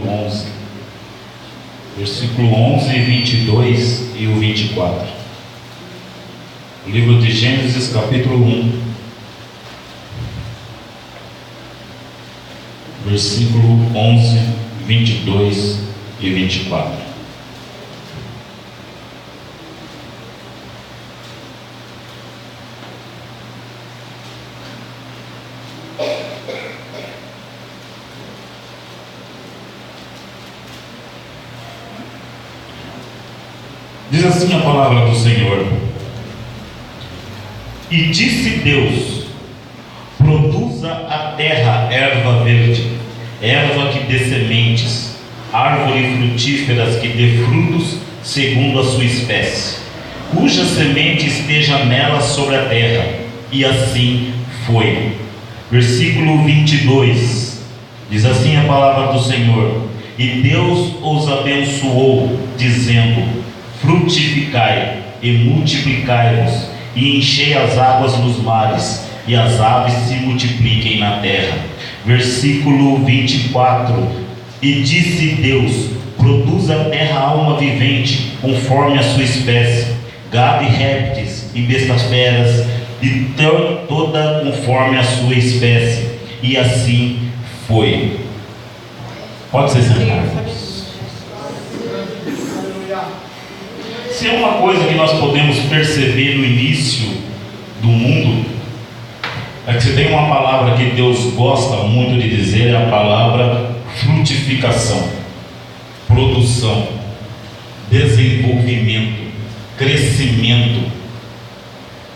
11. Versículo 11, 22 e o 24. O livro de Gênesis, capítulo 1. Versículo 11, 22 e 24. Diz assim a palavra do Senhor: E disse Deus: produza a terra erva verde, erva que dê sementes, árvores frutíferas que dê frutos segundo a sua espécie, cuja semente esteja nela sobre a terra. E assim foi. Versículo 22. Diz assim a palavra do Senhor: E Deus os abençoou, dizendo: frutificai e multiplicai-vos, e enchei as águas dos mares, e as aves se multipliquem na terra. Versículo 24. E disse Deus: produza a terra alma vivente, conforme a sua espécie, gado e répteis e bestas feras, e toda conforme a sua espécie. E assim foi. Pode ser sentado. Se é uma coisa que nós podemos perceber no início do mundo, é que se tem uma palavra que Deus gosta muito de dizer, é a palavra frutificação, produção, desenvolvimento, crescimento.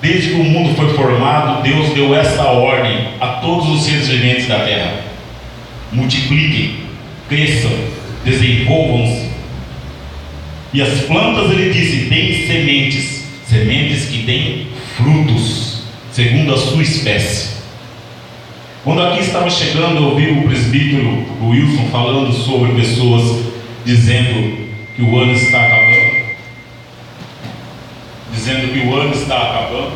Desde que o mundo foi formado, Deus deu essa ordem a todos os seres viventes da terra: multipliquem, cresçam, desenvolvam-se. E as plantas, ele disse, deem sementes, sementes que deem frutos, segundo a sua espécie. Quando aqui estava chegando, eu ouvi o presbítero Wilson falando sobre pessoas dizendo que o ano está acabando,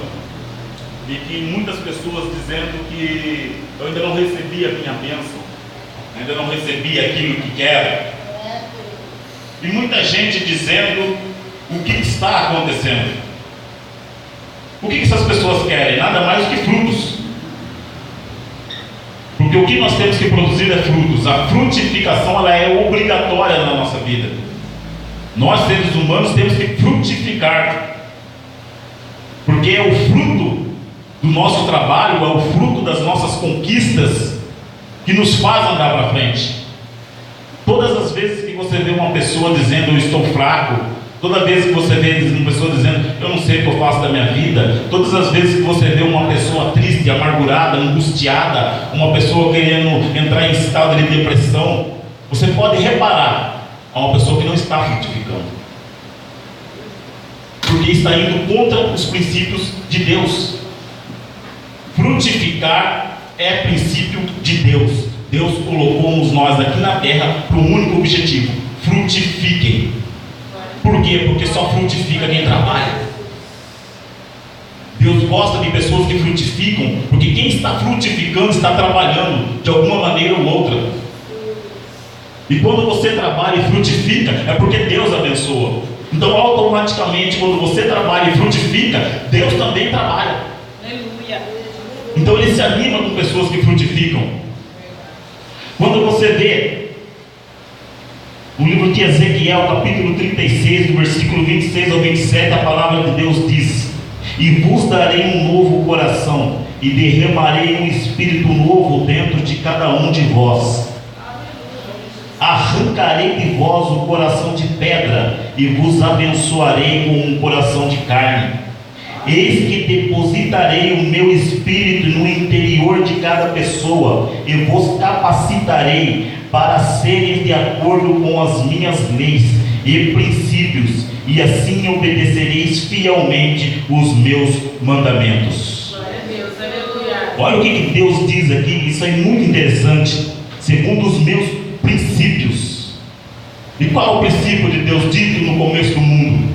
e que muitas pessoas dizendo que eu ainda não recebi a minha bênção, ainda não recebi aquilo que quero. E muita gente dizendo o que está acontecendo. O que essas pessoas querem? Nada mais do que frutos. Porque o que nós temos que produzir é frutos. A frutificação, ela é obrigatória na nossa vida. Nós, seres humanos, temos que frutificar. Porque é o fruto do nosso trabalho, é o fruto das nossas conquistas que nos faz andar para frente. Todas as vezes que você vê uma pessoa dizendo eu estou fraco, toda vez que você vê uma pessoa dizendo eu não sei o que eu faço da minha vida, todas as vezes que você vê uma pessoa triste, amargurada, angustiada, uma pessoa querendo entrar em estado de depressão, você pode reparar a uma pessoa que não está frutificando, porque está indo contra os princípios de Deus. Frutificar é princípio de Deus. Deus colocou-nos nós aqui na terra para um único objetivo: frutifiquem. Por quê? Porque só frutifica quem trabalha. Deus gosta de pessoas que frutificam, porque quem está frutificando está trabalhando de alguma maneira ou outra. E quando você trabalha e frutifica, é porque Deus abençoa. Então automaticamente, quando você trabalha e frutifica, Deus também trabalha. Aleluia. Então Ele se anima com pessoas que frutificam. Quando você vê no livro de Ezequiel, capítulo 36, do versículo 26 ao 27, a palavra de Deus diz: E vos darei um novo coração, e derramarei um espírito novo dentro de cada um de vós. Arrancarei de vós o coração de pedra, e vos abençoarei com um coração de carne. Eis que depositarei o meu espírito no interior de cada pessoa, e vos capacitarei para serem de acordo com as minhas leis e princípios, e assim obedecereis fielmente os meus mandamentos. Olha o que Deus diz aqui, isso é muito interessante. Segundo os meus princípios. E qual é o princípio de Deus dito no começo do mundo?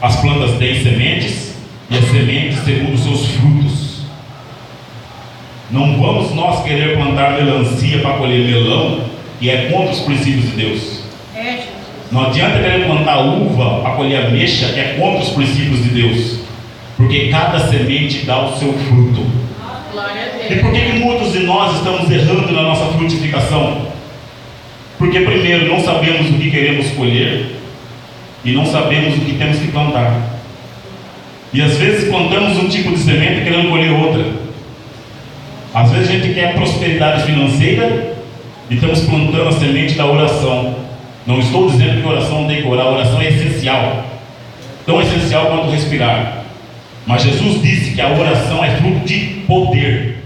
As plantas têm sementes, e as sementes segundo os seus frutos. Não vamos nós querer plantar melancia para colher melão, e é contra os princípios de Deus. Não adianta querer plantar uva para colher ameixa, que é contra os princípios de Deus, porque cada semente dá o seu fruto. E por que muitos de nós estamos errando na nossa frutificação? Porque primeiro não sabemos o que queremos colher e não sabemos o que temos que plantar. E às vezes plantamos um tipo de semente querendo colher outra. Às vezes a gente quer prosperidade financeira e estamos plantando a semente da oração. Não estou dizendo que oração não tem que orar, a oração é essencial, tão essencial quanto respirar. Mas Jesus disse que a oração é fruto de poder,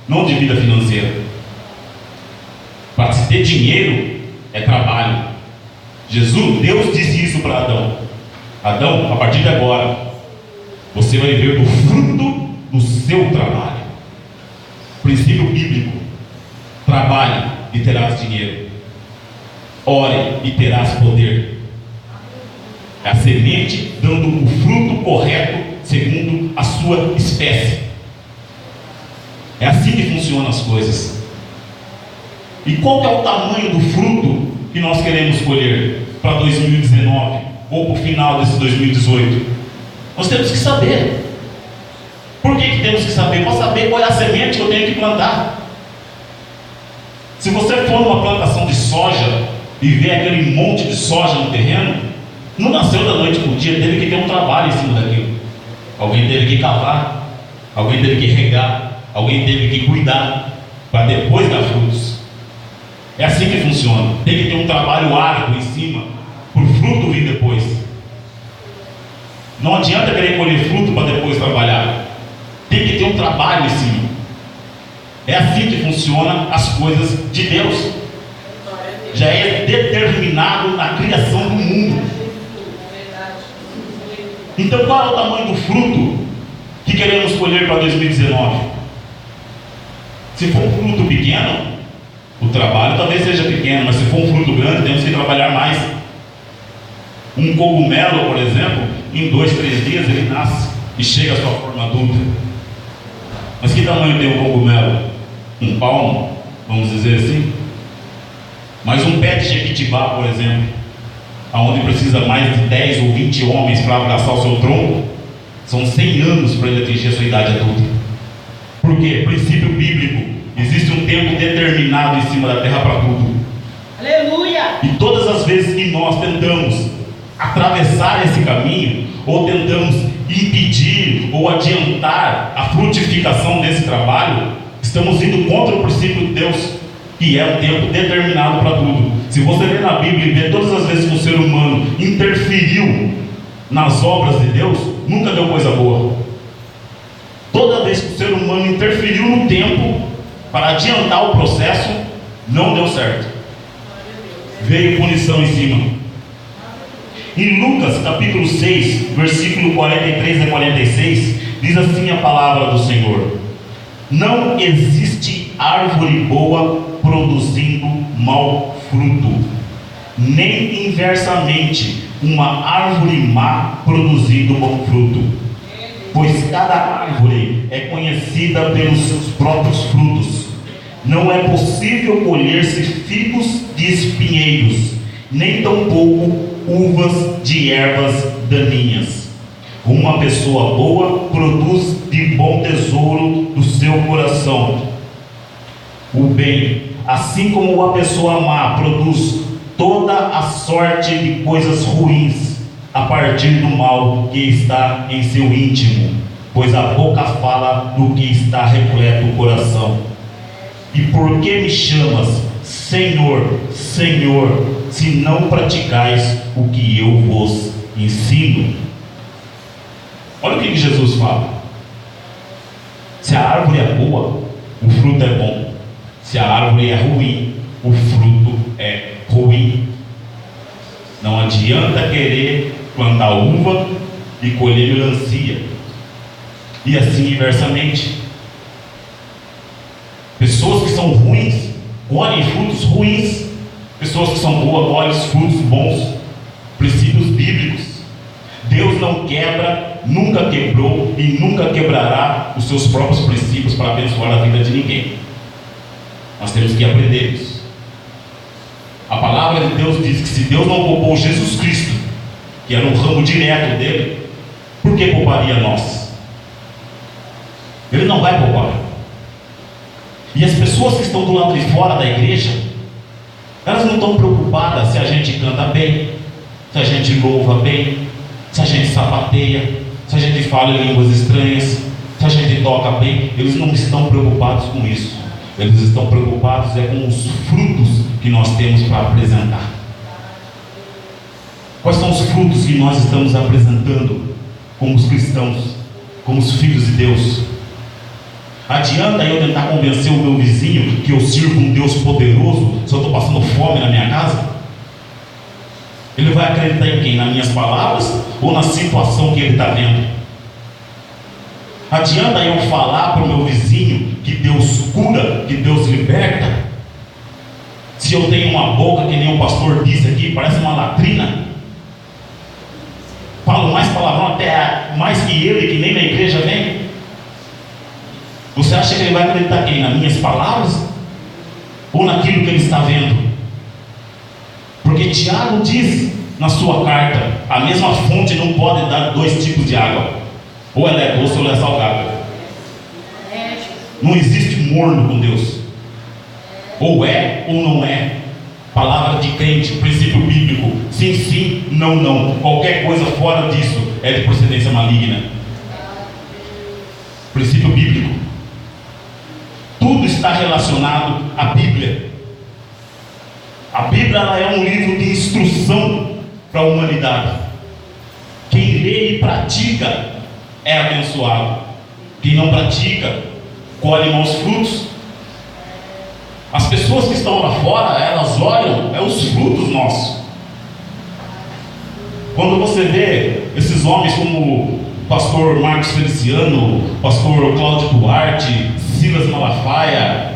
não de vida financeira. Para se ter dinheiro é trabalho. Deus disse isso para Adão: Adão, a partir de agora você vai ver do fruto do seu trabalho. Princípio bíblico: trabalhe e terás dinheiro, ore e terás poder. É a semente dando o fruto correto segundo a sua espécie. É assim que funcionam as coisas. E qual que é o tamanho do fruto que nós queremos colher para 2019 ou para o final desse 2018? Nós temos que saber. Por que temos que saber? Para saber qual é a semente que eu tenho que plantar. Se você for numa plantação de soja e ver aquele monte de soja no terreno, não nasceu da noite para o dia, teve que ter um trabalho em cima daquilo. Alguém teve que cavar, alguém teve que regar, alguém teve que cuidar para depois dar frutos. É assim que funciona. Tem que ter um trabalho árduo em cima para o fruto vir depois. Não adianta querer colher fruto para depois trabalhar. Tem que ter um trabalho em cima. É assim que funcionam as coisas de Deus. Já é determinado na criação do mundo. Então qual é o tamanho do fruto que queremos colher para 2019? Se for um fruto pequeno, o trabalho talvez seja pequeno, mas se for um fruto grande, temos que trabalhar mais. Um cogumelo, por exemplo, em 2, 3 dias ele nasce e chega à sua forma adulta. Mas que tamanho tem um cogumelo? Um palmo, vamos dizer assim. Mas um pé de jequitibá, por exemplo, onde precisa mais de 10 ou 20 homens para abraçar o seu tronco, são 100 anos para ele atingir a sua idade adulta. Por quê? Princípio bíblico: existe um tempo determinado em cima da terra para tudo. Aleluia! E todas as vezes que nós tentamos atravessar esse caminho, ou tentamos impedir ou adiantar a frutificação desse trabalho, estamos indo contra o princípio de Deus, que é um tempo determinado para tudo. Se você ler na Bíblia e ver todas as vezes que o ser humano interferiu nas obras de Deus, nunca deu coisa boa. Toda vez que o ser humano interferiu no tempo para adiantar o processo, não deu certo. Veio punição em cima. Em Lucas capítulo 6, versículo 43 a 46, diz assim a palavra do Senhor: não existe árvore boa produzindo mau fruto, nem inversamente uma árvore má produzindo bom fruto. Pois cada árvore é conhecida pelos seus próprios frutos. Não é possível colher-se figos de espinheiros, nem tampouco uvas de ervas daninhas. Uma pessoa boa produz de bom tesouro do seu coração o bem, assim como a pessoa má produz toda a sorte de coisas ruins a partir do mal que está em seu íntimo, pois a boca fala do que está repleto o coração. E por que me chamas Senhor, Senhor, se não praticais o que eu vos ensino? Olha o que Jesus fala: se a árvore é boa, o fruto é bom. Se a árvore é ruim, o fruto é ruim. Não adianta querer plantar uva e colher melancia, e assim inversamente. Pessoas que são ruins colhem frutos ruins, pessoas que são boas colhem frutos bons. Princípios bíblicos. Deus não quebra, nunca quebrou e nunca quebrará os seus próprios princípios para abençoar a vida de ninguém. Nós temos que aprender isso. A palavra de Deus diz que se Deus não poupou Jesus Cristo, que era um ramo direto dele, por que pouparia nós? Ele não vai poupar. E as pessoas que estão do lado de fora da igreja, elas não estão preocupadas se a gente canta bem, se a gente louva bem, se a gente sapateia, se a gente fala em línguas estranhas, se a gente toca bem. Eles não estão preocupados com isso. Eles estão preocupados com os frutos que nós temos para apresentar. Quais são os frutos que nós estamos apresentando como os cristãos, como os filhos de Deus? Adianta eu tentar convencer o meu vizinho que eu sirvo um Deus poderoso se eu estou passando fome na minha casa? Ele vai acreditar em quem? Nas minhas palavras ou na situação que ele está vendo? Adianta eu falar para o meu vizinho que Deus cura, que Deus liberta, se eu tenho uma boca que nem o pastor disse aqui, parece uma latrina? Falo mais palavrão até mais que ele, que nem na igreja vem. Você acha que ele vai acreditar quem? Nas minhas palavras? Ou naquilo que ele está vendo? Porque Tiago diz na sua carta: a mesma fonte não pode dar dois tipos de água, ou ela é doce ou ela é salgada. Não existe morno com Deus. Ou é ou não é. Palavra de crente, princípio bíblico: sim, sim, não, não. Qualquer coisa fora disso é de procedência maligna. Princípio bíblico. Tudo está relacionado à Bíblia. A Bíblia ela é um livro de instrução para a humanidade. Quem lê e pratica é abençoado. Quem não pratica, colhe maus frutos. As pessoas que estão lá fora, elas olham os frutos nossos. Quando você vê esses homens como o pastor Marcos Feliciano, pastor Cláudio Duarte, Silas Malafaia,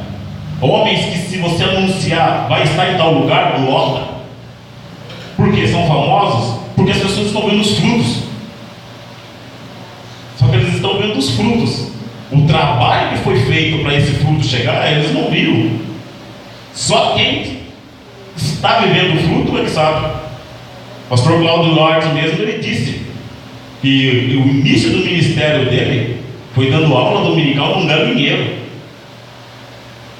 homens que, se você anunciar vai estar em tal lugar, lota. Por quê? São famosos? Porque as pessoas estão vendo os frutos. Só que eles estão vendo os frutos. O trabalho que foi feito para esse fruto chegar, eles não viram. Só quem está vivendo o fruto é que sabe. O pastor Cláudio Duarte mesmo, ele disse que o início do ministério dele foi dando aula dominical num galinheiro.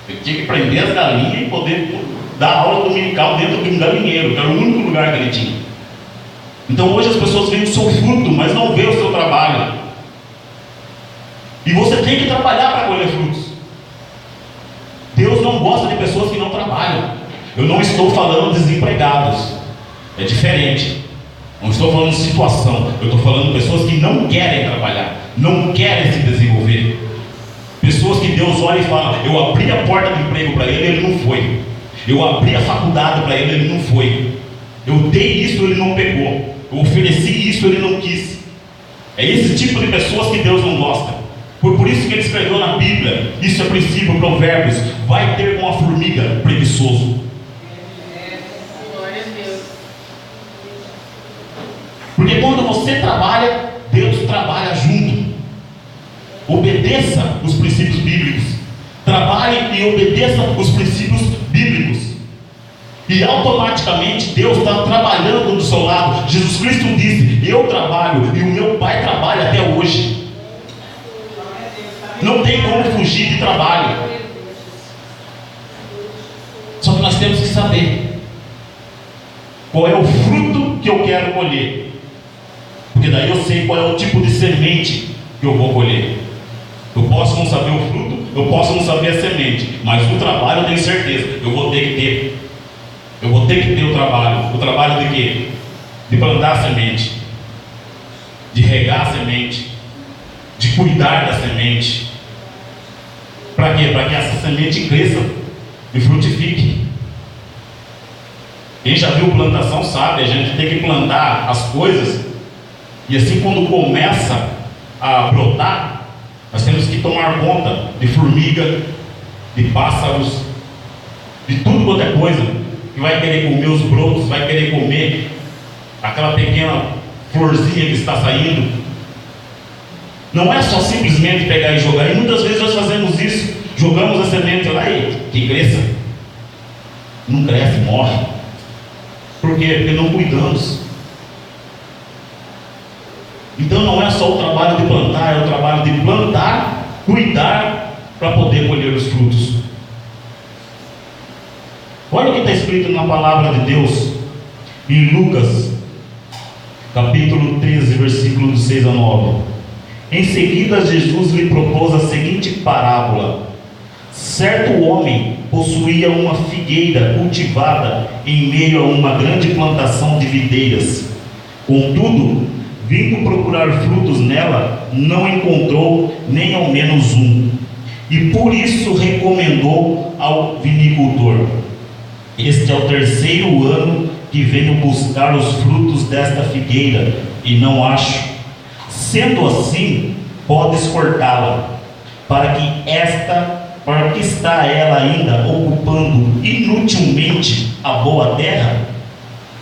Ele tinha que prender as galinhas e poder dar aula dominical dentro de um galinheiro, que era o único lugar que ele tinha. Então hoje as pessoas veem o seu fruto, mas não veem o seu trabalho. E você tem que trabalhar para colher frutos. Deus não gosta de pessoas que não trabalham. Eu não estou falando desempregados, é diferente. Não estou falando de situação, eu estou falando de pessoas que não querem trabalhar, não querem se desenvolver. Pessoas que Deus olha e fala: eu abri a porta de emprego para ele, ele não foi. Eu abri a faculdade para ele, ele não foi. Eu dei isso, ele não pegou. Eu ofereci isso, ele não quis. É esse tipo de pessoas que Deus não gosta. Foi por isso que ele escreveu na Bíblia, isso é princípio, Provérbios: vai ter com a formiga preguiçoso. Porque quando você trabalha, Deus trabalha junto. Obedeça os princípios bíblicos. Trabalhe e obedeça os princípios bíblicos. E automaticamente Deus está trabalhando do seu lado. Jesus Cristo disse: eu trabalho e o meu Pai trabalha até hoje. Não tem como fugir de trabalho. Só que nós temos que saber qual é o fruto que eu quero colher. Porque daí eu sei qual é o tipo de semente que eu vou colher. Eu posso não saber o fruto, eu posso não saber a semente, mas o trabalho eu tenho certeza, eu vou ter que ter. Eu vou ter que ter o trabalho. O trabalho de quê? De plantar a semente, de regar a semente, de cuidar da semente. Para quê? Para que essa semente cresça e frutifique. Quem já viu plantação sabe, a gente tem que plantar as coisas, e assim quando começa a brotar, nós temos que tomar conta de formiga, de pássaros, de tudo quanto é coisa que vai querer comer os brotos, vai querer comer aquela pequena florzinha que está saindo. Não é só simplesmente pegar e jogar. E muitas vezes nós fazemos isso, jogamos a semente lá e que cresça. Não cresce, morre. Por quê? Porque não cuidamos. Então não é só o trabalho de plantar, é o trabalho de plantar, cuidar, para poder colher os frutos. Olha o que está escrito na palavra de Deus, em Lucas, capítulo 13, versículo 6 a 9. Em seguida, Jesus lhe propôs a seguinte parábola: certo homem possuía uma figueira cultivada em meio a uma grande plantação de videiras. Contudo, vindo procurar frutos nela, não encontrou nem ao menos um. E por isso recomendou ao vinicultor: este é o terceiro ano que venho buscar os frutos desta figueira e não acho. Sendo assim, podes cortá-la, para que está ela ainda ocupando inutilmente a boa terra?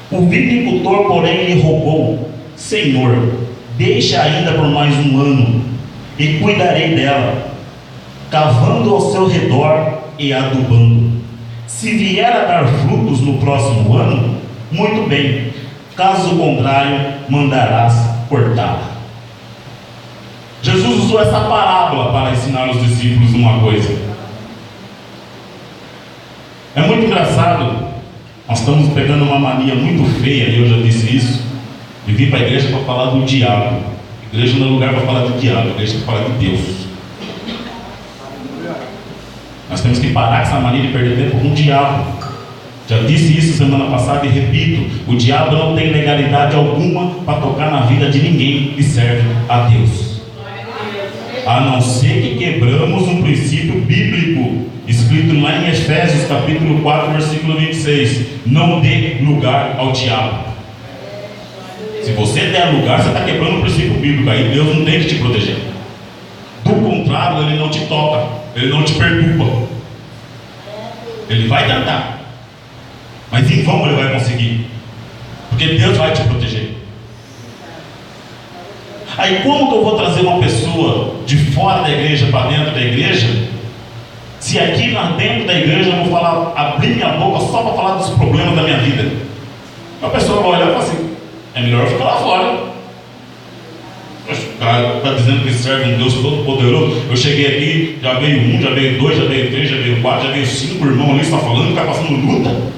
O vinicultor, porém, lhe rogou: Senhor, deixa ainda por mais um ano, e cuidarei dela, cavando ao seu redor e adubando. Se vier a dar frutos no próximo ano, muito bem, caso contrário, mandarás cortá-la. Jesus usou essa parábola para ensinar os discípulos uma coisa. É muito engraçado, nós estamos pegando uma mania muito feia, e eu já disse isso, de vir para a igreja para falar do diabo. A igreja não é lugar para falar do diabo, a igreja é para falar de Deus. Nós temos que parar com essa mania de perder tempo com o diabo. Já disse isso semana passada e repito: o diabo não tem legalidade alguma para tocar na vida de ninguém que serve a Deus, a não ser que quebramos um princípio bíblico escrito lá em Efésios capítulo 4, versículo 26: não dê lugar ao diabo. Se você der lugar, você está quebrando o princípio bíblico. Aí Deus não tem que te proteger. Do contrário, Ele não te toca, Ele não te perturba. Ele vai tentar, mas em vão Ele vai conseguir, porque Deus vai te proteger. Aí como que eu vou trazer uma pessoa de fora da igreja para dentro da igreja, se aqui dentro da igreja eu vou abrir minha boca só para falar dos problemas da minha vida? A pessoa vai olhar e falar assim: é melhor eu ficar lá fora. O cara está dizendo que serve um Deus todo poderoso. Eu cheguei aqui, já veio 1, já veio 2, já veio 3, já veio 4, já veio 5 irmãos ali, está falando que está passando luta.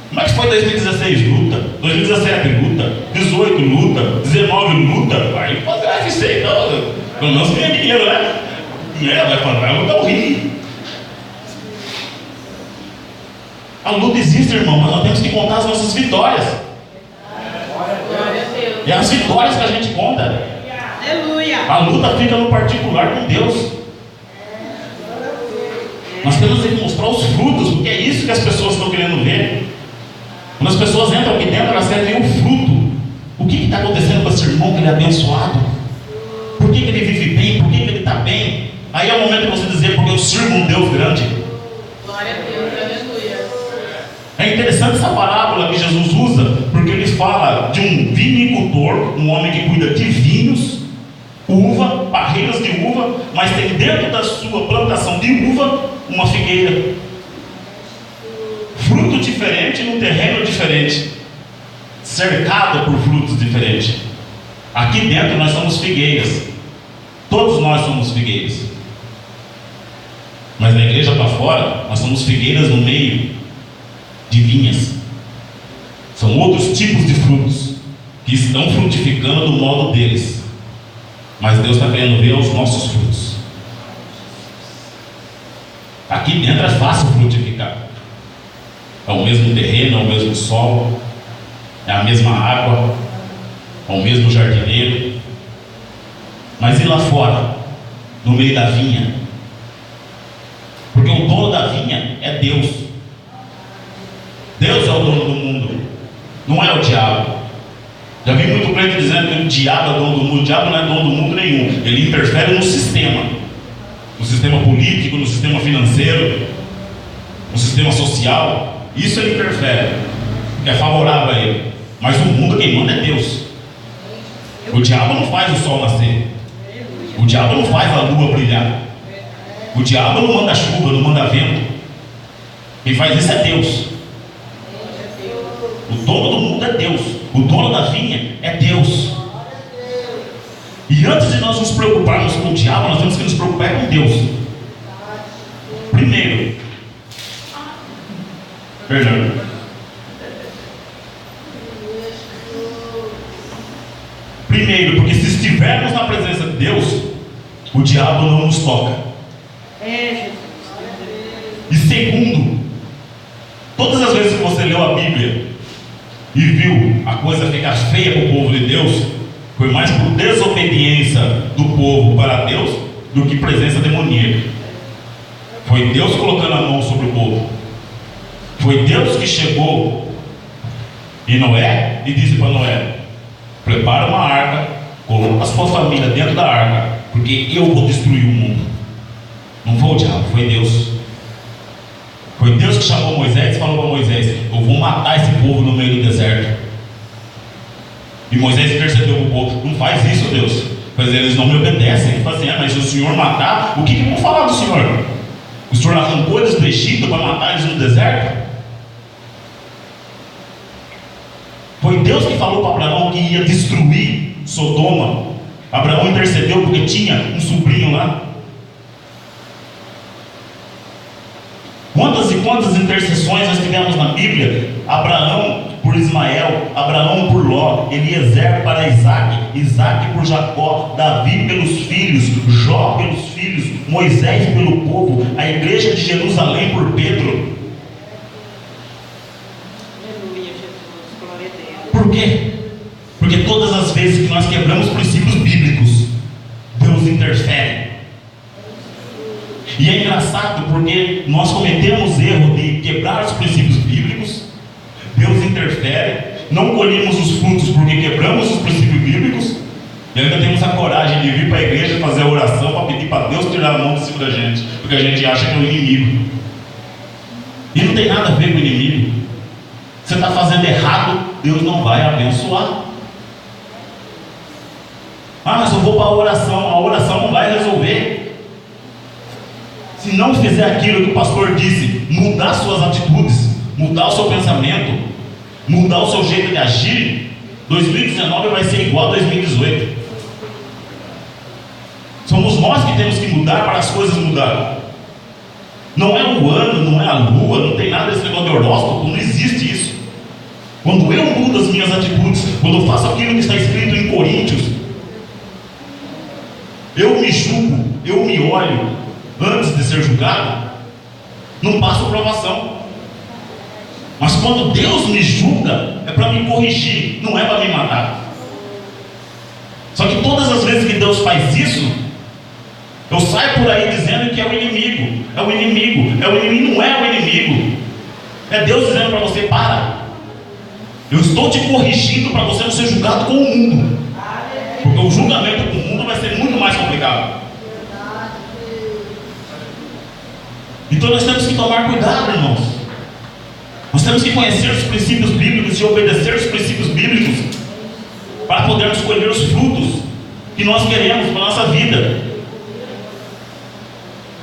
Como é que foi 2016? Luta. 2017 luta. 18 luta. 19 luta. Vai fazer UFC então. Pelo menos ganha dinheiro, né? Vai lutar horrível. A luta existe, irmão, mas nós temos que contar as nossas vitórias. É as vitórias que a gente conta. Aleluia. A luta fica no particular com Deus. Nós temos que mostrar os frutos, porque é isso que as pessoas estão querendo ver. Quando as pessoas entram aqui dentro, elas querem ver o fruto. O que está acontecendo com esse irmão que ele é abençoado? Por que ele vive bem? Por que ele está bem? Aí é o momento de você dizer: porque eu sirvo um Deus grande. Glória a Deus, aleluia. É interessante essa parábola que Jesus usa, porque ele fala de um vinicultor, um homem que cuida de vinhos, uva, parreiras de uva, mas tem dentro da sua plantação de uva uma figueira. Fruto diferente num terreno diferente, cercado por frutos diferentes. Aqui dentro nós somos figueiras, todos nós somos figueiras, mas na igreja para fora nós somos figueiras no meio de vinhas. São outros tipos de frutos que estão frutificando do modo deles, mas Deus está querendo ver os nossos frutos. Aqui dentro é fácil frutificar. É o mesmo terreno, é o mesmo solo, é a mesma água, é o mesmo jardineiro. Mas e lá fora, no meio da vinha? Porque o dono da vinha é Deus. Deus é o dono do mundo, não é o diabo. Já vi muito crente dizendo que o diabo é dono do mundo. O diabo não é dono do mundo nenhum. Ele interfere no sistema político, no sistema financeiro, no sistema social. Isso ele interfere, que é favorável a ele. Mas o mundo quem manda é Deus. O diabo não faz o sol nascer, o diabo não faz a lua brilhar, o diabo não manda chuva, não manda vento. Quem faz isso é Deus. O dono do mundo é Deus. O dono da vinha é Deus. E antes de nós nos preocuparmos com o diabo, nós temos que nos preocupar com Deus. Primeiro, Bernardo. Primeiro, porque se estivermos na presença de Deus, o diabo não nos toca. E segundo, todas as vezes que você leu a Bíblia e viu a coisa ficar feia para o povo de Deus, foi mais por desobediência do povo para Deus do que presença demoníaca. Foi Deus colocando a mão sobre o povo. Foi Deus que chegou em Noé e disse para Noé: prepara uma arca, coloca a sua família dentro da arca, porque eu vou destruir o mundo. Não foi o diabo, foi Deus. Foi Deus que chamou Moisés e falou para Moisés: eu vou matar esse povo no meio do deserto. E Moisés intercedeu para o povo: não faz isso, Deus, pois eles não me obedecem. Ele fala assim: mas se o Senhor matar, o que vão falar do Senhor? O Senhor arrancou eles do Egito para matar eles no deserto? Foi Deus que falou para Abraão que ia destruir Sodoma. Abraão intercedeu porque tinha um sobrinho lá. Quantas e quantas intercessões nós tivemos na Bíblia? Abraão por Ismael, Abraão por Ló, Eliezer para Isaac, Isaac por Jacó, Davi pelos filhos, Jó pelos filhos, Moisés pelo povo, a igreja de Jerusalém por Pedro. Por quê? Porque todas as vezes que nós quebramos princípios bíblicos, Deus interfere. E é engraçado porque nós cometemos erro de quebrar os princípios bíblicos, Deus interfere, não colhemos os frutos porque quebramos os princípios bíblicos, e ainda temos a coragem de vir para a igreja fazer a oração para pedir para Deus tirar a mão de cima da gente, porque a gente acha que é o inimigo. E não tem nada a ver com o inimigo. Você está fazendo errado, Deus não vai abençoar. Ah, mas eu vou para a oração não vai resolver. Se não fizer aquilo que o pastor disse, mudar suas atitudes, mudar o seu pensamento, mudar o seu jeito de agir, 2019 vai ser igual a 2018. Somos nós que temos que mudar para as coisas mudarem. Não é o ano, não é a lua, não tem nada desse negócio de horóscopo, não existe isso. Quando eu mudo as minhas atitudes, quando eu faço aquilo que está escrito em Coríntios, eu me julgo, eu me olho antes de ser julgado, não passo provação. Mas quando Deus me julga, é para me corrigir, não é para me matar. Só que todas as vezes que Deus faz isso, eu saio por aí dizendo que é o inimigo, é o inimigo, é o inimigo. Não é o inimigo, é Deus dizendo para você: para, eu estou te corrigindo para você não ser julgado com o mundo, porque o julgamento com o mundo vai ser muito mais complicado. Então nós temos que tomar cuidado, irmãos. Nós temos que conhecer os princípios bíblicos e obedecer os princípios bíblicos para podermos colher os frutos que nós queremos para a nossa vida.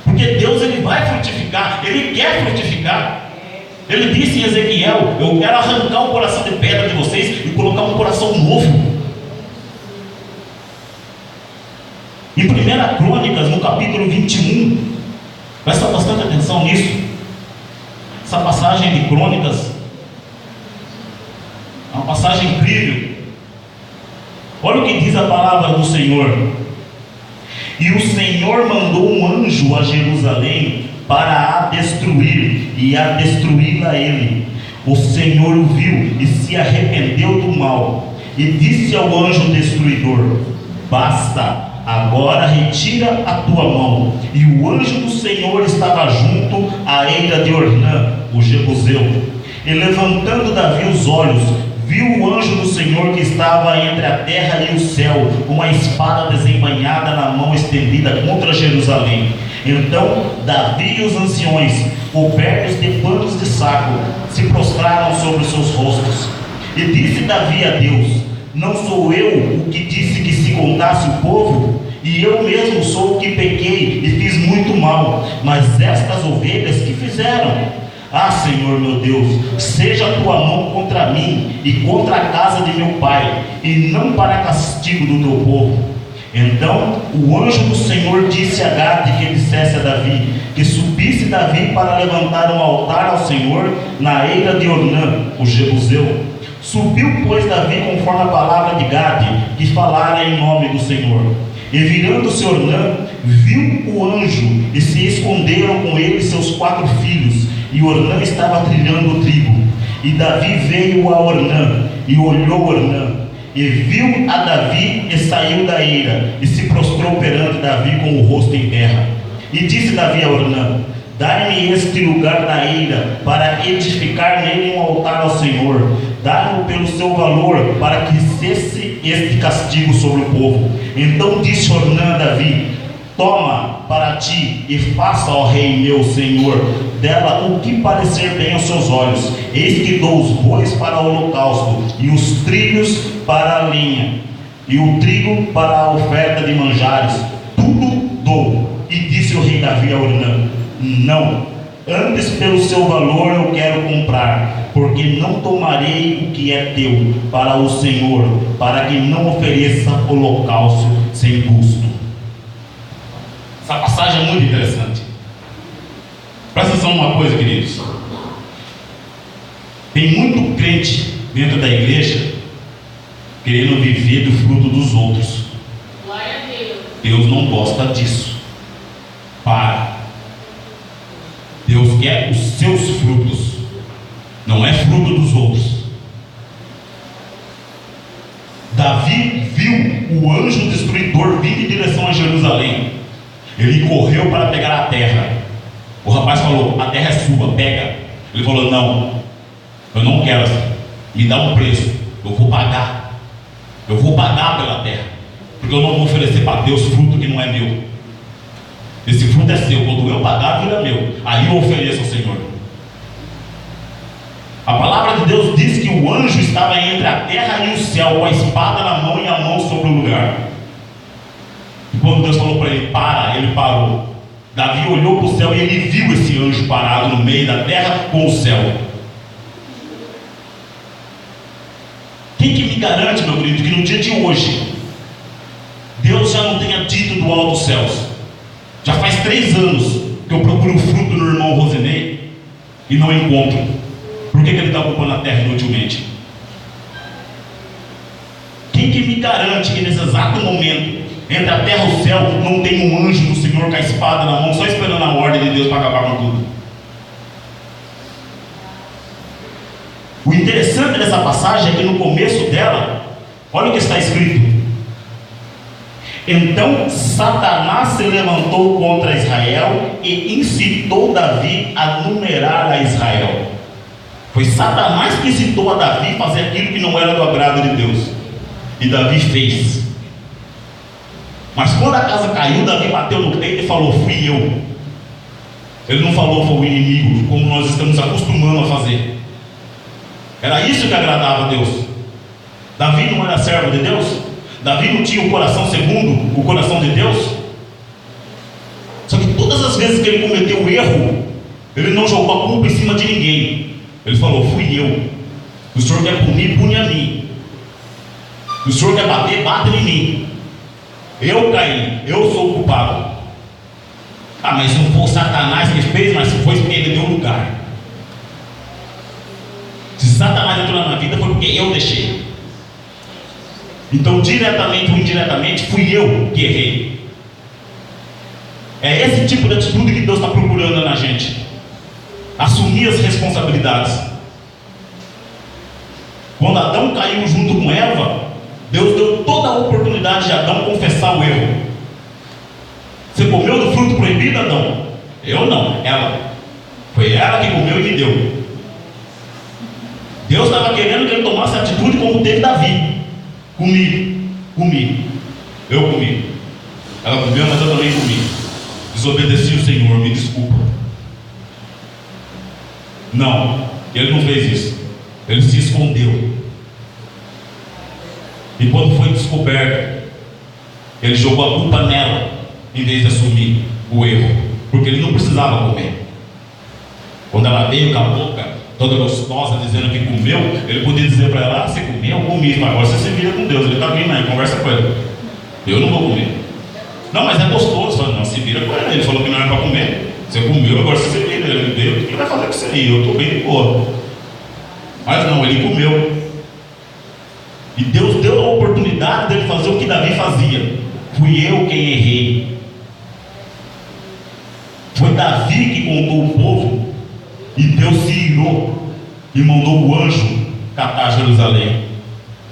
Porque Deus, Ele vai frutificar, Ele quer frutificar. Ele disse em Ezequiel: eu quero arrancar um coração de pedra de vocês e colocar um coração novo. Em 1 Crônicas, no capítulo 21, presta bastante atenção nisso. Essa passagem de Crônicas é uma passagem incrível. Olha o que diz a palavra do Senhor: e o Senhor mandou um anjo a Jerusalém para a destruir e a destruí-la ele. O Senhor o viu e se arrependeu do mal, e disse ao anjo destruidor: basta, agora retira a tua mão. E o anjo do Senhor estava junto à eira de Ornã, o Jebuseu. E levantando Davi os olhos, viu o anjo do Senhor que estava entre a terra e o céu, com uma espada desembainhada na mão estendida contra Jerusalém. Então Davi e os anciões, cobertos de panos de saco, se prostraram sobre os seus rostos. E disse Davi a Deus: não sou eu o que disse que se contasse o povo? E eu mesmo sou o que pequei e fiz muito mal. Mas estas ovelhas que fizeram? Ah, Senhor meu Deus, seja a tua mão contra mim e contra a casa de meu pai, e não para castigo do teu povo. Então o anjo do Senhor disse a Gade que dissesse a Davi, que subisse Davi para levantar um altar ao Senhor na eira de Ornã, o jebuseu. Subiu, pois, Davi conforme a palavra de Gade, que falara em nome do Senhor. E virando-se Ornã, viu o anjo, e se esconderam com ele seus 4 filhos, e Ornã estava trilhando o trigo. E Davi veio a Ornã, e olhou Ornã, e viu a Davi, e saiu da eira, e se prostrou perante Davi com o rosto em terra. E disse Davi a Ornã: dai-me este lugar da eira, para edificar nele um altar ao Senhor. Dá-me pelo seu valor, para que cesse este castigo sobre o povo. Então disse Ornã a Davi: toma para ti, e faça, ó rei meu senhor, dela o que parecer bem aos seus olhos. Eis que dou os bois para o holocausto, e os trilhos para a lenha, e o trigo para a oferta de manjares. Tudo dou. E disse o rei Davi a Ornã: não, antes pelo seu valor eu quero comprar, porque não tomarei o que é teu para o Senhor, para que não ofereça holocausto sem custo. Essa passagem é muito interessante. Presta atenção numa coisa, queridos. Tem muito crente dentro da igreja querendo viver do fruto dos outros. Glória a Deus. Deus não gosta disso. Para. Deus quer os seus frutos, não é fruto dos outros. Davi viu o anjo destruidor vir em direção a Jerusalém. Ele correu para pegar a terra. O rapaz falou: a terra é sua, pega. Ele falou: não, eu não quero assim. Me dá um preço, eu vou pagar. Eu vou pagar pela terra, porque eu não vou oferecer para Deus fruto que não é meu. Esse fruto é seu, quando eu pagar, vira meu. Aí eu ofereço ao Senhor. A palavra de Deus diz que o anjo estava entre a terra e o céu, com a espada na mão e a mão sobre o lugar. E quando Deus falou para ele: para, ele parou. Davi olhou para o céu e ele viu esse anjo parado no meio da terra com o céu. Quem que me garante, meu querido, que no dia de hoje Deus já não tenha dito do alto dos céus? Já faz 3 anos que eu procuro fruto no irmão Rosinei e não encontro. Por que ele está ocupando a terra inutilmente? Quem que me garante que nesse exato momento, entre a terra e o céu, não tem um anjo do Senhor com a espada na mão, só esperando a ordem de Deus para acabar com tudo? O interessante dessa passagem é que no começo dela, olha o que está escrito: então Satanás se levantou contra Israel e incitou Davi a numerar a Israel. Foi Satanás que incitou a Davi a fazer aquilo que não era do agrado de Deus. E Davi fez. Mas quando a casa caiu, Davi bateu no peito e falou: fui eu. Ele não falou: foi o inimigo, como nós estamos acostumando a fazer. Era isso que agradava a Deus. Davi não era servo de Deus? Davi não tinha o coração segundo o coração de Deus? Só que todas as vezes que ele cometeu o erro, ele não jogou a culpa em cima de ninguém. Ele falou: fui eu. O Senhor quer punir, pune a mim. O Senhor quer bater, bate em mim. Eu caí, eu sou o culpado. Ah, mas não foi o Satanás que fez, mas foi porque ele deu lugar. Se Satanás entrou na minha vida, foi porque eu deixei. Então, diretamente ou indiretamente, fui eu que errei. É esse tipo de atitude que Deus está procurando na gente. Assumir as responsabilidades. Quando Adão caiu junto com Eva, Deus deu toda a oportunidade de Adão confessar o erro. Você comeu do fruto proibido, Adão? Eu não, ela. Foi ela que comeu e me deu. Deus estava querendo que ele tomasse atitude como teve Davi. Comi. Eu comi. Ela comeu, mas eu também comi. Desobedeci o Senhor, me desculpa. Não, ele não fez isso. Ele se escondeu. E quando foi descoberto, ele jogou a culpa nela, em vez de assumir o erro, porque ele não precisava comer. Quando ela veio com a boca toda gostosa, dizendo que comeu, ele podia dizer para ela: você comeu? Eu comi. Agora você se vira com Deus. Ele está vindo aí, conversa com ele. Eu não vou comer. Não, mas é gostoso. Fala, não, se vira com ele. Ele falou que não é para comer. Você comeu, agora você se vira. Ele deu. O que ele vai fazer com isso aí? Eu estou bem de boa. Mas não, ele comeu. E Deus deu a oportunidade dele fazer o que Davi fazia. Fui eu quem errei. Foi Davi que contou o povo. E Deus se irou e mandou o anjo catar Jerusalém.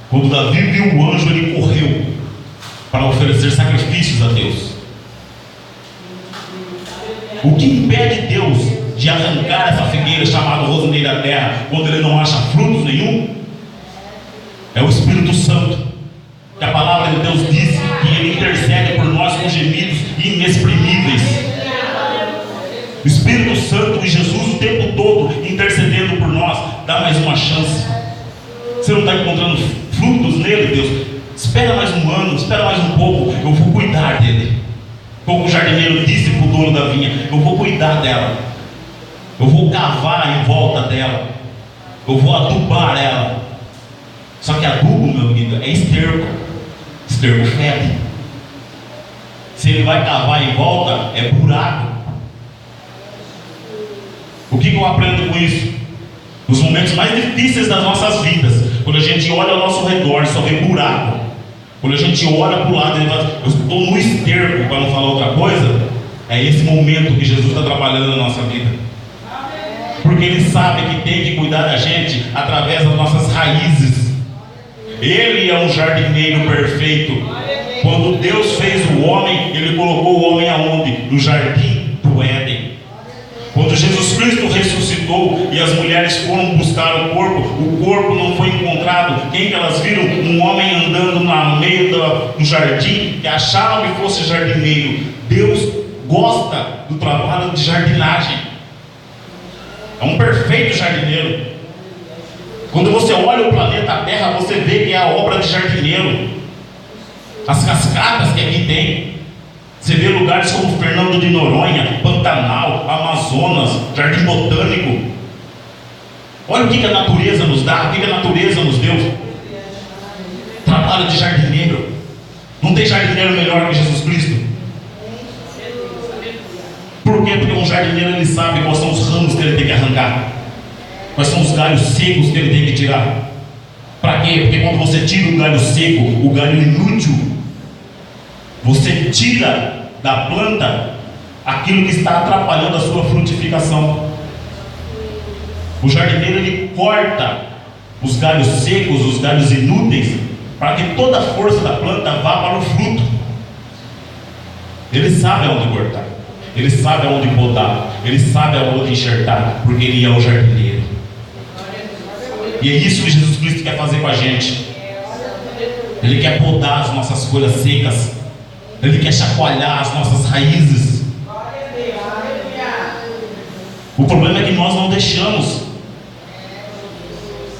Quando Davi viu o anjo, ele correu para oferecer sacrifícios a Deus. O que impede Deus de arrancar essa figueira chamada rosaneira da terra quando ele não acha frutos nenhum? É o Espírito Santo, que a palavra de Deus diz que ele intercede por nós com gemidos inexprimíveis. O Espírito Santo e Jesus o tempo todo intercedendo por nós. Dá mais uma chance. Você não está encontrando frutos nele, Deus? Espera mais um ano, espera mais um pouco. Eu vou cuidar dele. Como o jardineiro disse para o dono da vinha: eu vou cuidar dela. Eu vou cavar em volta dela. Eu vou adubar ela. Só que adubo, meu amigo, é esterco. Esterco fede. Se ele vai cavar em volta, é buraco. O que eu aprendo com isso? Nos momentos mais difíceis das nossas vidas, quando a gente olha ao nosso redor e só vê buraco, quando a gente olha para o lado e fala: eu estou no esterco, para não falar outra coisa, é esse momento que Jesus está trabalhando na nossa vida. Porque Ele sabe que tem que cuidar da gente através das nossas raízes. Ele é um jardineiro perfeito. Quando Deus fez o homem, Ele colocou o homem aonde? No jardim do Éden. Quando Jesus Cristo ressuscitou e as mulheres foram buscar o corpo não foi encontrado. Quem que elas viram? Um homem andando no meio do jardim, que acharam que fosse jardineiro. Deus gosta do trabalho de jardinagem. É um perfeito jardineiro. Quando você olha o planeta Terra, você vê que é a obra de jardineiro. As cascatas que aqui tem. Você vê lugares como Fernando de Noronha, Pantanal, Amazonas, Jardim Botânico. Olha o que a natureza nos dá, o que a natureza nos deu. Trabalho de jardineiro. Não tem jardineiro melhor que Jesus Cristo. Por quê? Porque um jardineiro, ele sabe quais são os ramos que ele tem que arrancar, quais são os galhos secos que ele tem que tirar. Para quê? Porque quando você tira o galho seco, o galho inútil, você tira da planta aquilo que está atrapalhando a sua frutificação. O jardineiro, ele corta os galhos secos, os galhos inúteis, para que toda a força da planta vá para o fruto. Ele sabe aonde cortar, ele sabe aonde podar, ele sabe aonde enxertar, porque ele é o jardineiro. E é isso que Jesus Cristo quer fazer com a gente. Ele quer podar as nossas folhas secas. Ele quer chacoalhar as nossas raízes. O problema é que nós não deixamos.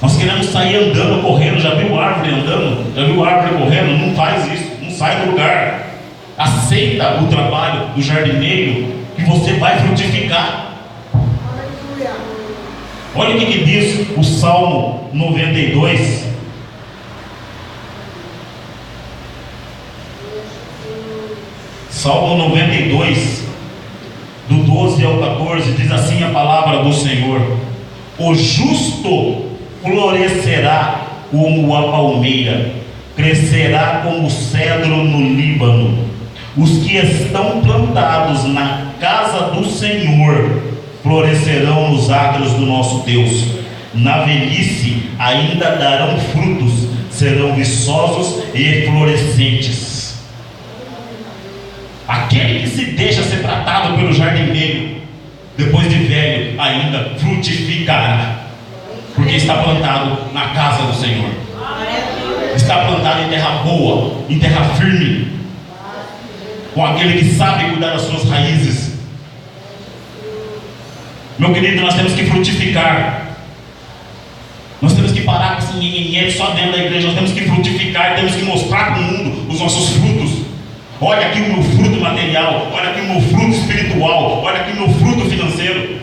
Nós queremos sair andando, correndo. Já viu árvore andando? Já viu árvore correndo? Não faz isso, não sai do lugar. Aceita o trabalho do jardineiro, que você vai frutificar. Olha o que diz o Salmo 92. Salmo 92, do 12 ao 14, diz assim a palavra do Senhor: o justo florescerá como a palmeira, crescerá como o cedro no Líbano. Os que estão plantados na casa do Senhor florescerão nos átrios do nosso Deus. Na velhice ainda darão frutos, serão viçosos e florescentes. Aquele que se deixa ser tratado pelo jardineiro, depois de velho, ainda frutificará, porque está plantado na casa do Senhor. Está plantado em terra boa, em terra firme, com aquele que sabe cuidar das suas raízes. Meu querido, nós temos que frutificar. Nós temos que parar com esse nhenhenhé só dentro da igreja. Nós temos que frutificar, temos que mostrar para o mundo os nossos frutos. Olha aqui o meu fruto material, olha aqui o meu fruto espiritual, olha aqui o meu fruto financeiro.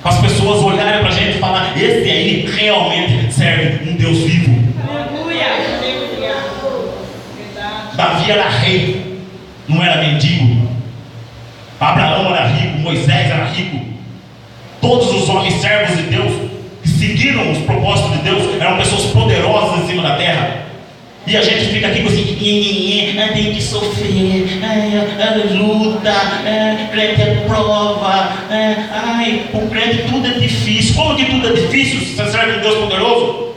Para as pessoas olharem para a gente e falar: esse aí realmente serve um Deus vivo. Aleluia. Davi era rei, não era mendigo. Abraão era rico, Moisés era rico. Todos os homens servos de Deus que seguiram os propósitos de Deus eram pessoas poderosas em cima da terra. E a gente fica aqui com assim: tem que sofrer, luta, crente é prova, o crente tudo é difícil. Como que tudo é difícil se você serve um Deus poderoso?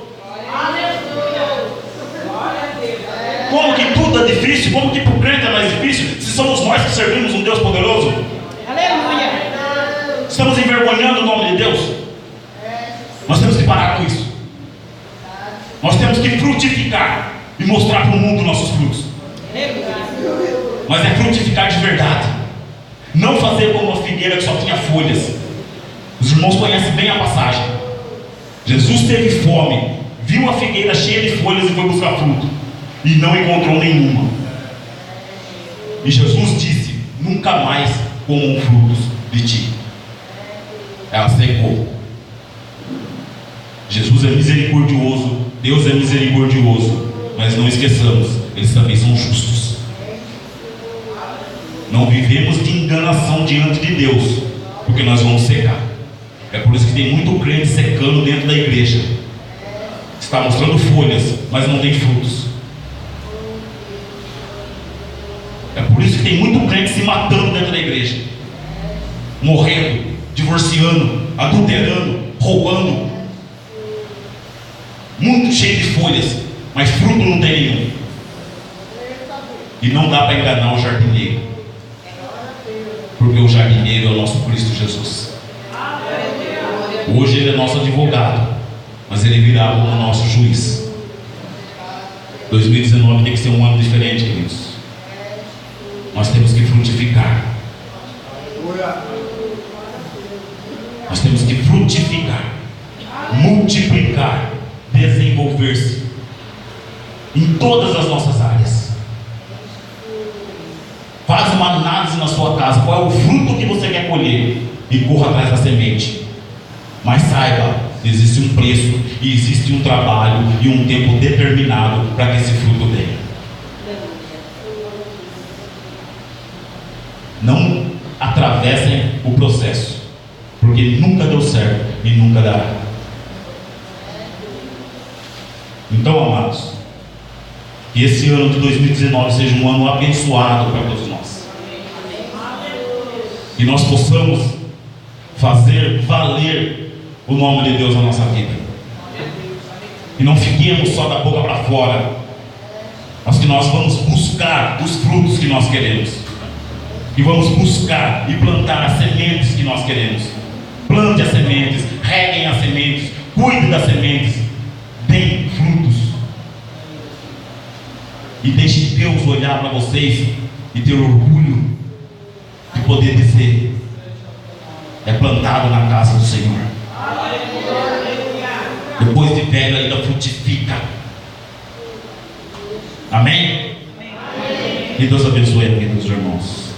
Como que tudo é difícil? Como que para o crente é mais difícil se somos nós que servimos um Deus poderoso? Aleluia. Estamos envergonhando o nome de Deus. Nós temos que parar com isso. Nós temos que frutificar e mostrar para o mundo nossos frutos. Mas é frutificar de verdade. Não fazer como uma figueira que só tinha folhas. Os irmãos conhecem bem a passagem. Jesus teve fome, viu a figueira cheia de folhas e foi buscar fruto, e não encontrou nenhuma. E Jesus disse: nunca mais comam frutos de ti. Ela secou. Jesus é misericordioso, Deus é misericordioso, mas não esqueçamos, eles também são justos. Não vivemos de enganação diante de Deus, porque nós vamos secar. É por isso que tem muito crente secando dentro da igreja. Está mostrando folhas, mas não tem frutos. É por isso que tem muito crente se matando dentro da igreja, morrendo, divorciando, adulterando, roubando, muito cheio de folhas, mas fruto não tem nenhum. E não dá para enganar o jardineiro, porque o jardineiro é o nosso Cristo Jesus. Hoje ele é nosso advogado, mas ele virá como nosso juiz. 2019 tem que ser um ano diferente, queridos. Nós temos que frutificar. Nós temos que frutificar, multiplicar, desenvolver-se em todas as nossas áreas. Faz uma análise na sua casa, qual é o fruto que você quer colher, e corra atrás da semente. Mas saiba, existe um preço e existe um trabalho e um tempo determinado para que esse fruto venha. Não atravessem o processo, porque nunca deu certo e nunca dará. Então, amados, que esse ano de 2019 seja um ano abençoado para todos nós. E nós possamos fazer valer o nome de Deus na nossa vida. E não fiquemos só da boca para fora, mas que nós vamos buscar os frutos que nós queremos. E vamos buscar e plantar as sementes que nós queremos. Plante as sementes, reguem as sementes, cuide das sementes, deem frutos. E deixe Deus olhar para vocês e ter orgulho de poder dizer: é plantado na casa do Senhor. Depois de velho ainda frutifica. Amém? E Deus abençoe a vida dos irmãos.